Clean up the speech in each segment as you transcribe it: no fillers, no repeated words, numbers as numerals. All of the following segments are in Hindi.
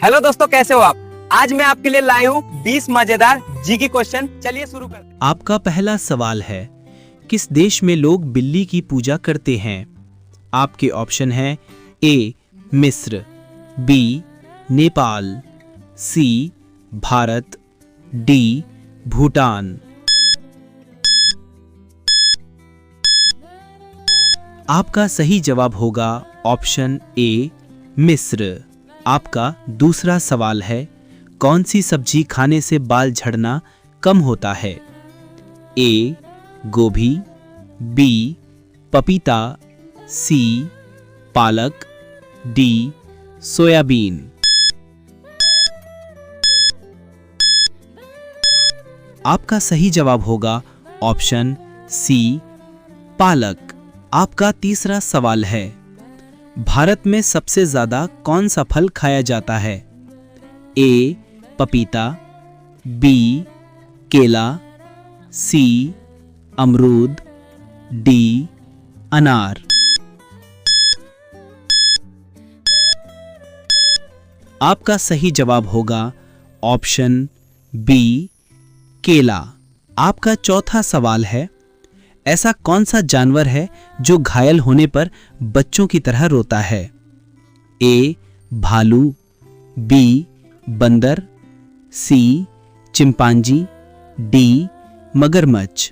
हेलो दोस्तों, कैसे हो आप। आज मैं आपके लिए लाया हूँ 20 मजेदार जीके क्वेश्चन। चलिए शुरू करते हैं। आपका पहला सवाल है, किस देश में लोग बिल्ली की पूजा करते हैं? आपके ऑप्शन हैं ए मिस्र, बी नेपाल, सी भारत, डी भूटान। आपका सही जवाब होगा ऑप्शन ए मिस्र। आपका दूसरा सवाल है, कौन सी सब्जी खाने से बाल झड़ना कम होता है? ए गोभी, बी पपीता, सी पालक, डी सोयाबीन। आपका सही जवाब होगा ऑप्शन सी पालक। आपका तीसरा सवाल है, भारत में सबसे ज्यादा कौन सा फल खाया जाता है? ए पपीता, बी केला, सी अमरूद, डी अनार। आपका सही जवाब होगा ऑप्शन बी केला। आपका चौथा सवाल है, ऐसा कौन सा जानवर है जो घायल होने पर बच्चों की तरह रोता है? ए भालू, बी बंदर, सी चिंपांजी, डी मगरमच्छ।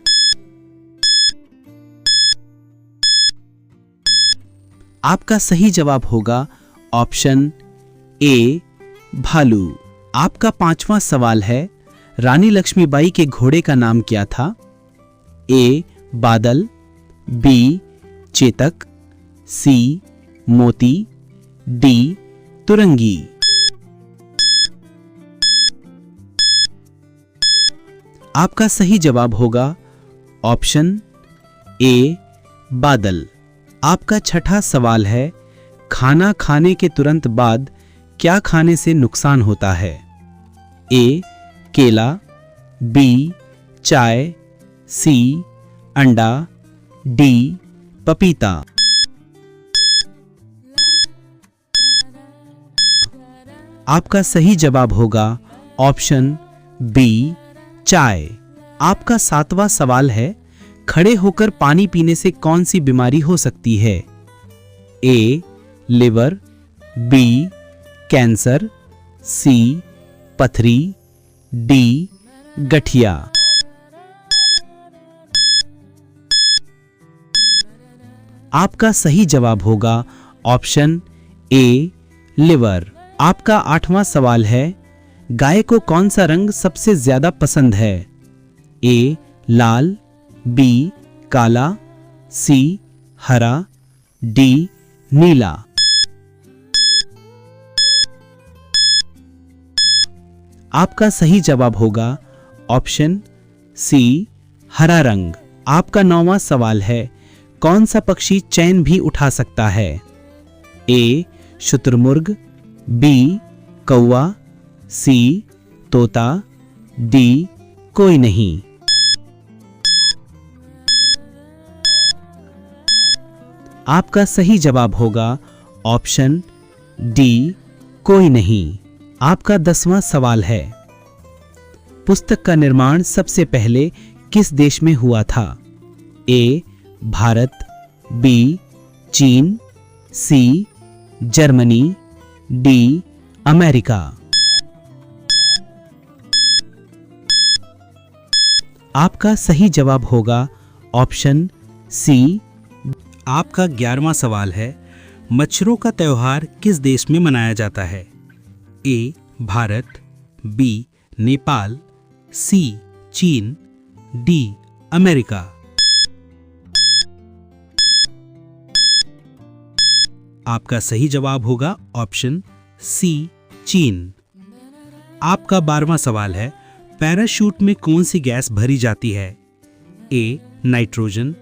आपका सही जवाब होगा ऑप्शन ए भालू। आपका पांचवा सवाल है, रानी लक्ष्मीबाई के घोड़े का नाम क्या था? ए बादल, बी चेतक, सी मोती, डी तुरंगी। आपका सही जवाब होगा ऑप्शन ए बादल। आपका छठा सवाल है, खाना खाने के तुरंत बाद क्या खाने से नुकसान होता है? ए केला, बी चाय, सी अंडा, डी पपीता। आपका सही जवाब होगा ऑप्शन बी चाय। आपका सातवां सवाल है, खड़े होकर पानी पीने से कौन सी बीमारी हो सकती है? ए लिवर, बी कैंसर, सी पथरी, डी गठिया। आपका सही जवाब होगा ऑप्शन ए लिवर। आपका आठवां सवाल है, गाय को कौन सा रंग सबसे ज्यादा पसंद है? ए लाल, बी काला, सी हरा, डी नीला। आपका सही जवाब होगा ऑप्शन सी हरा रंग। आपका नौवां सवाल है, कौन सा पक्षी चैन भी उठा सकता है? ए शुतुरमुर्ग, बी कौवा, सी तोता, डी कोई नहीं। आपका सही जवाब होगा ऑप्शन डी कोई नहीं। आपका 10वां सवाल है, पुस्तक का निर्माण सबसे पहले किस देश में हुआ था? ए भारत, बी चीन, सी जर्मनी, डी अमेरिका। आपका सही जवाब होगा ऑप्शन सी। आपका 11वां सवाल है, मच्छरों का त्योहार किस देश में मनाया जाता है? ए भारत, बी नेपाल, सी चीन, डी अमेरिका। आपका सही जवाब होगा ऑप्शन सी चीन। आपका 12वां सवाल है, पैराशूट में कौन सी गैस भरी जाती है? A nitrogen,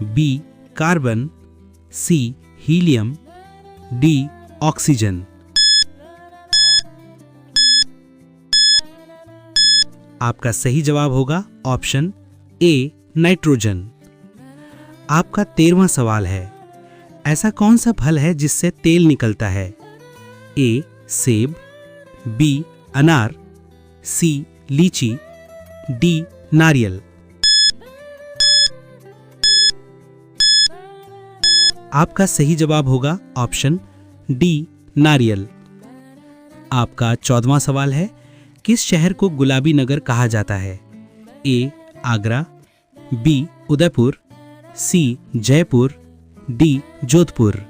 B carbon, C helium, D oxygen. आपका सही जवाब होगा ऑप्शन ए नाइट्रोजन। आपका 13वां सवाल है, ऐसा कौन सा फल है जिससे तेल निकलता है? ए सेब, बी अनार, सी लीची, डी नारियल। आपका सही जवाब होगा ऑप्शन डी नारियल। आपका 14वां सवाल है, किस शहर को गुलाबी नगर कहा जाता है? ए आगरा, बी उदयपुर, सी जयपुर, डी जोधपुर।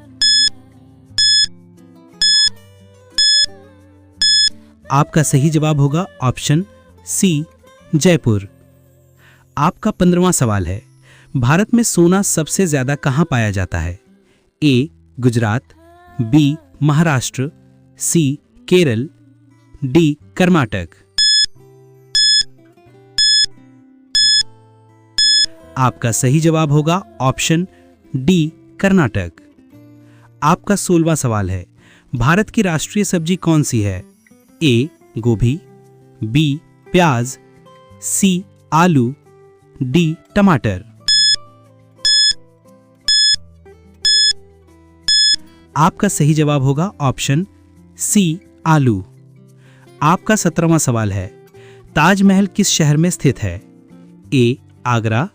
आपका सही जवाब होगा ऑप्शन सी जयपुर। आपका 15वां सवाल है, भारत में सोना सबसे ज्यादा कहां पाया जाता है? ए गुजरात, बी महाराष्ट्र, सी केरल, डी कर्नाटक। आपका सही जवाब होगा ऑप्शन डी कर्नाटक। आपका 16वां सवाल है, भारत की राष्ट्रीय सब्जी कौन सी है? ए गोभी, बी प्याज, सी आलू, डी टमाटर। आपका सही जवाब होगा ऑप्शन सी आलू। आपका 17वां सवाल है, ताजमहल किस शहर में स्थित है? ए आगरा,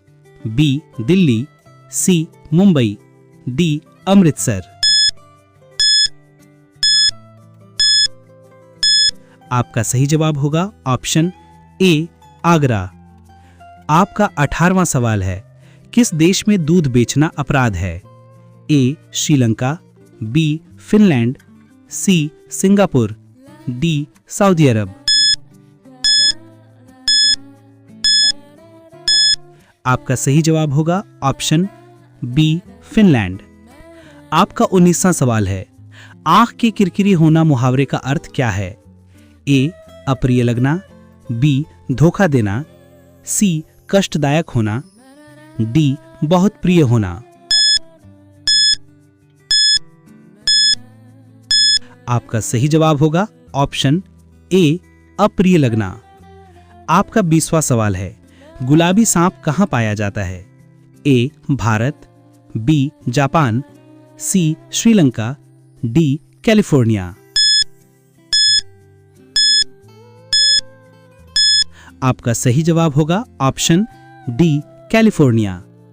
बी दिल्ली, सी मुंबई, डी अमृतसर। आपका सही जवाब होगा ऑप्शन ए आगरा। आपका 18वां सवाल है, किस देश में दूध बेचना अपराध है? A Sri Lanka, B Finland, C Singapore, D Saudi Arabia. आपका सही जवाब होगा ऑप्शन बी फिनलैंड। आपका 19वां सवाल है, आंख के किरकिरी होना मुहावरे का अर्थ क्या है? ए अप्रिय लगना, बी धोखा देना, सी कष्टदायक होना, डी बहुत प्रिय होना। आपका सही जवाब होगा ऑप्शन ए अप्रिय लगना। आपका 20वां सवाल है, गुलाबी सांप कहां पाया जाता है? ए भारत, बी जापान, सी श्रीलंका, डी कैलिफोर्निया। आपका सही जवाब होगा ऑप्शन डी कैलिफोर्निया।